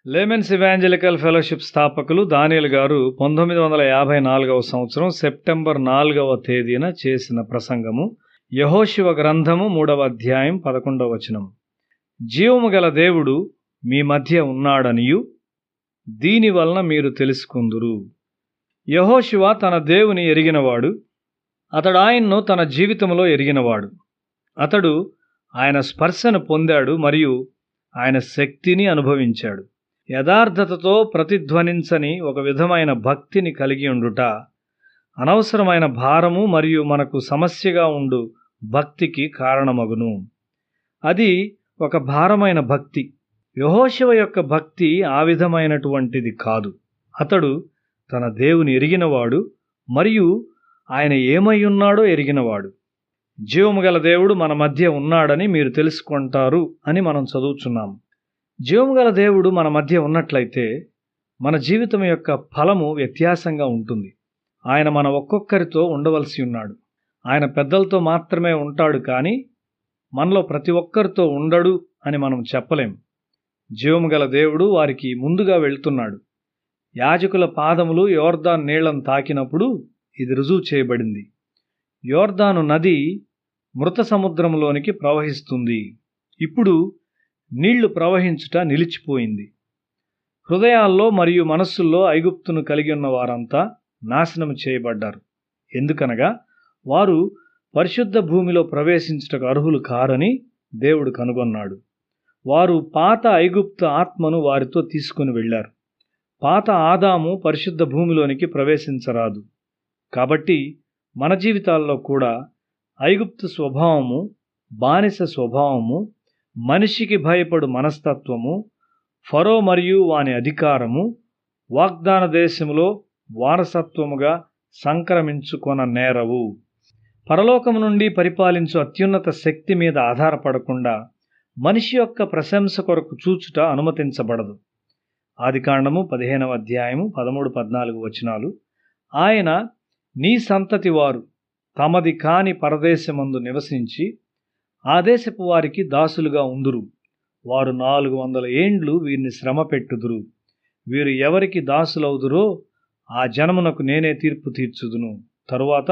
Laymen's evangelical fellowship స్థాపకులు దానియేలు గారు 1954వ సంవత్సరం సెప్టెంబర్ 4వ తేదీన చేసిన ప్రసంగము యెహోషువ గ్రంథము 3వ అధ్యాయం 11వ వచనం. జీవము గల దేవుడు మీ మధ్య ఉన్నాడనియు దీని వలన మీరు తెలుసుకుందురు. యెహోషువ తన దేవుని ఎరిగినవాడు. అతడు ఆయన్ను తన జీవితంలో ఎరిగినవాడు. అతడు ఆయన స్పర్శను పొందాడు మరియు ఆయన శక్తిని అనుభవించాడు. యథార్థతతో ప్రతిధ్వనించని ఒక విధమైన భక్తిని కలిగి ఉండుట అనవసరమైన భారము మరియు మనకు సమస్యగా ఉండు భక్తికి కారణమగును. అది ఒక భారమైన భక్తి. యెహోషువ యొక్క భక్తి ఆ విధమైనటువంటిది కాదు. అతడు తన దేవుని ఎరిగినవాడు మరియు ఆయన ఏమై ఉన్నాడో ఎరిగినవాడు. జీవము గల దేవుడు మన మధ్య ఉన్నాడని మీరు తెలుసుకుంటారు అని మనం చదువుచున్నాము. జీవము గల దేవుడు మన మధ్య ఉన్నట్లయితే మన జీవితం యొక్క ఫలము వ్యత్యాసంగా ఉంటుంది. ఆయన మన ఒక్కొక్కరితో ఉండవలసి ఉన్నాడు. ఆయన పెద్దలతో మాత్రమే ఉంటాడు, కానీ మనలో ప్రతి ఒక్కరితో ఉండడు అని మనం చెప్పలేం. జీవము గల దేవుడు వారికి ముందుగా వెళ్తున్నాడు. యాజకుల పాదములు యోర్దాను నీళ్లను తాకినప్పుడు ఇది రుజువు చేయబడింది. యోర్దాను నది మృత సముద్రంలోనికి ప్రవహిస్తుంది. ఇప్పుడు నీళ్లు ప్రవహించుట నిలిచిపోయింది. హృదయాల్లో మరియు మనస్సుల్లో ఐగుప్తును కలిగి ఉన్న వారంతా నాశనం చేయబడ్డారు. ఎందుకనగా వారు పరిశుద్ధ భూమిలో ప్రవేశించుటకు అర్హులు కారని దేవుడు కనుగొన్నాడు. వారు పాత ఐగుప్తు ఆత్మను వారితో తీసుకుని వెళ్ళారు. పాత ఆదాము పరిశుద్ధ భూమిలోనికి ప్రవేశించరాదు. కాబట్టి మన జీవితాల్లో కూడా ఐగుప్తు స్వభావము, బానిస స్వభావము, మనిషికి భయపడు మనస్తత్వము, ఫరో మరియు వాని అధికారము వాగ్దాన దేశములో వారసత్వముగా సంక్రమించుకొన నేరవు. పరలోకము నుండి పరిపాలించు అత్యున్నత శక్తి మీద ఆధారపడకుండా మనిషి యొక్క ప్రశంస కొరకు చూచుట అనుమతించబడదు. ఆదికాండము 15వ అధ్యాయము 13-14 వచనాలు. ఆయన నీ సంతతి వారు తమది కాని పరదేశమందు నివసించి ఆ దేశపు వారికి దాసులుగా ఉందురు. వారు 400 ఏండ్లు వీరిని శ్రమ పెట్టుదురు. వీరు ఎవరికి దాసులవుదురో ఆ జనమునకు నేనే తీర్పు తీర్చుదును. తరువాత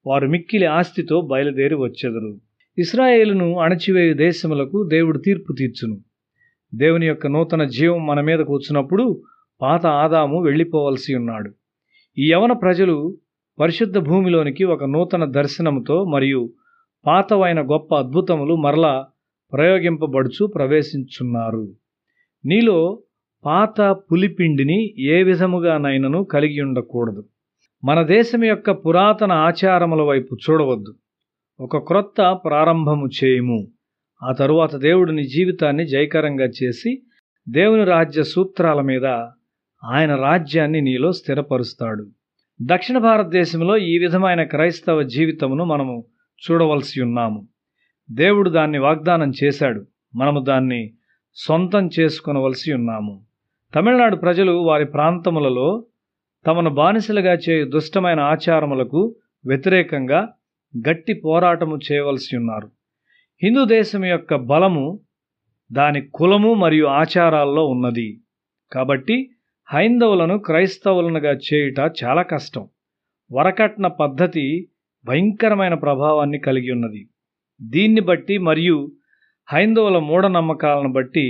వారు మిక్కిలి ఆస్తితో బయలుదేరి వచ్చెదరు. ఇశ్రాయేలును అణచివేయు దేశములకు దేవుడు తీర్పు తీర్చును. దేవుని యొక్క నూతన జీవం మన మీదకు వచ్చినప్పుడు పాత ఆదాము వెళ్ళిపోవలసి ఉన్నాడు. ఈ యవన ప్రజలు పరిశుద్ధ భూమిలోనికి ఒక నూతన దర్శనముతో మరియు పాతవైన గొప్ప అద్భుతములు మరలా ప్రయోగింపబడుచు ప్రవేశించున్నారు. నీలో పాత పులిపిండిని ఏ విధముగానైనను కలిగి ఉండకూడదు. మన దేశం యొక్క పురాతన ఆచారముల వైపు చూడవద్దు. ఒక క్రొత్త ప్రారంభము చేయుము. ఆ తరువాత దేవుడు నీ జీవితాన్ని జయకరంగా చేసి దేవుని రాజ్య సూత్రాల మీద ఆయన రాజ్యాన్ని నీలో స్థిరపరుస్తాడు. దక్షిణ భారతదేశంలో ఈ విధమైన క్రైస్తవ జీవితమును మనము చూడవలసి ఉన్నాము. దేవుడు దాన్ని వాగ్దానం చేశాడు. మనము దాన్ని సొంతం చేసుకొనవలసి ఉన్నాము. తమిళనాడు ప్రజలు వారి ప్రాంతములలో తమను బానిసలుగా చేయు దుష్టమైన ఆచారములకు వ్యతిరేకంగా గట్టి పోరాటము చేయవలసి ఉన్నారు. హిందూ దేశం యొక్క బలము దాని కులము మరియు ఆచారాల్లో ఉన్నది. కాబట్టి హైందవులను క్రైస్తవులనుగా చేయుట చాలా కష్టం. వరకట్న పద్ధతి భయంకరమైన ప్రభావాన్ని కలిగి ఉన్నది. దీన్ని బట్టి మరియు హైందవుల మూఢనమ్మకాలను బట్టి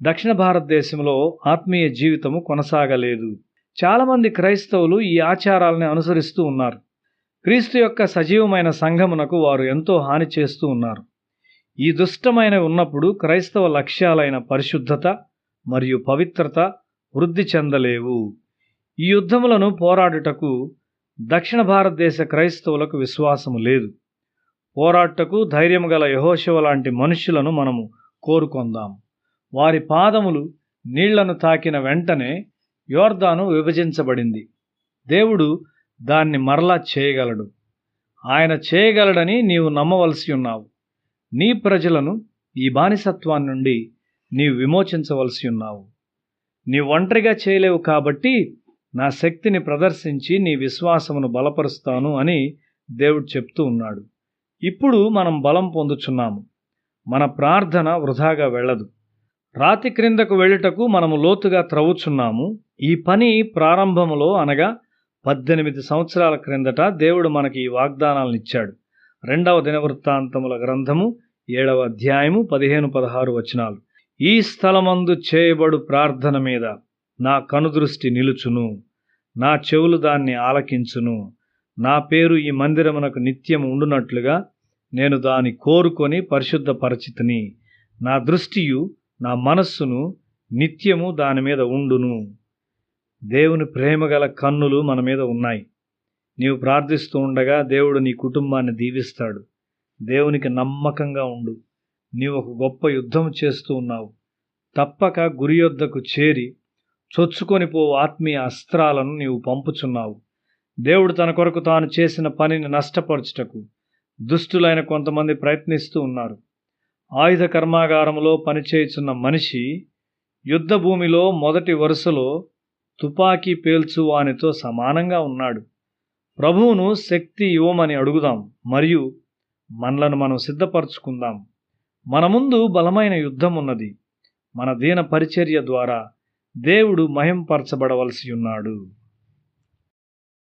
దక్షిణ భారతదేశంలో ఆత్మీయ జీవితము కొనసాగలేదు. చాలామంది క్రైస్తవులు ఈ ఆచారాలని అనుసరిస్తూ ఉన్నారు. క్రీస్తు యొక్క సజీవమైన సంఘమునకు వారు ఎంతో హాని చేస్తూ ఉన్నారు. ఈ దుష్టమైనవి ఉన్నప్పుడు క్రైస్తవ లక్ష్యాలైన పరిశుద్ధత మరియు పవిత్రత వృద్ధి చెందలేవు. ఈ యుద్ధములను పోరాడుటకు దక్షిణ భారతదేశ క్రైస్తవులకు విశ్వాసము లేదు. పోరాటకు ధైర్యము గల యెహోషువ లాంటి మనుష్యులను మనము కోరుకొందాం. వారి పాదములు నీళ్లను తాకిన వెంటనే యోర్దాను విభజించబడింది. దేవుడు దాన్ని మరలా చేయగలడు. ఆయన చేయగలడని నీవు నమ్మవలసి ఉన్నావు. నీ ప్రజలను ఈ బానిసత్వాన్ని నుండి నీవు విమోచించవలసి ఉన్నావు. నీవు ఒంటరిగా చేయలేవు, కాబట్టి నా శక్తిని ప్రదర్శించి నీ విశ్వాసమును బలపరుస్తాను అని దేవుడు చెప్తూ ఉన్నాడు. ఇప్పుడు మనం బలం పొందుచున్నాము. మన ప్రార్థన వృధాగా వెళ్ళదు. రాతి క్రిందకు వెళ్ళుటకు మనము లోతుగా త్రవ్వుచున్నాము. ఈ పని ప్రారంభములో అనగా 18 సంవత్సరాల క్రిందట దేవుడు మనకి ఈ వాగ్దానాలను ఇచ్చాడు. 2వ దినవృత్తాంతముల గ్రంథము 7వ అధ్యాయము 15-16 వచనాలు. ఈ స్థలమందు చేయబడు ప్రార్థన మీద నా కనుదృష్టి నిలుచును, నా చెవులు దాన్ని ఆలకించును. నా పేరు ఈ మందిరమునకు నిత్యము ఉండునట్లుగా నేను దాని కోరుకొని పరిశుద్ధపరచితిని. నా దృష్టియు నా మనస్సును నిత్యము దాని మీద ఉండును. దేవుని ప్రేమగల కన్నులు మన మీద ఉన్నాయి. నీవు ప్రార్థిస్తూ ఉండగా దేవుడు నీ కుటుంబాన్ని దీవిస్తాడు. దేవునికి నమ్మకంగా ఉండు. నీవు ఒక గొప్ప యుద్ధం చేస్తూ ఉన్నావు. తప్పక గురి యొద్దకు చేరి చొచ్చుకొని పో ఆత్మీయ అస్త్రాలను నీవు పంపుచున్నావు. దేవుడు తన కొరకు తాను చేసిన పనిని నష్టపరచుటకు దుష్టులైన కొంతమంది ప్రయత్నిస్తూ ఉన్నారు. ఆయుధ కర్మాగారములో పనిచేయుచున్న మనిషి యుద్ధ భూమిలో మొదటి వరుసలో తుపాకీ పేల్చు వానితో సమానంగా ఉన్నాడు. ప్రభువును శక్తి ఇవ్వమని అడుగుదాం మరియు మనలను మనం సిద్ధపరచుకుందాం. మన ముందు బలమైన యుద్ధం ఉన్నది. మన దీన పరిచర్య ద్వారా దేవుడు మహింపరచబడవలసి ఉన్నాడు.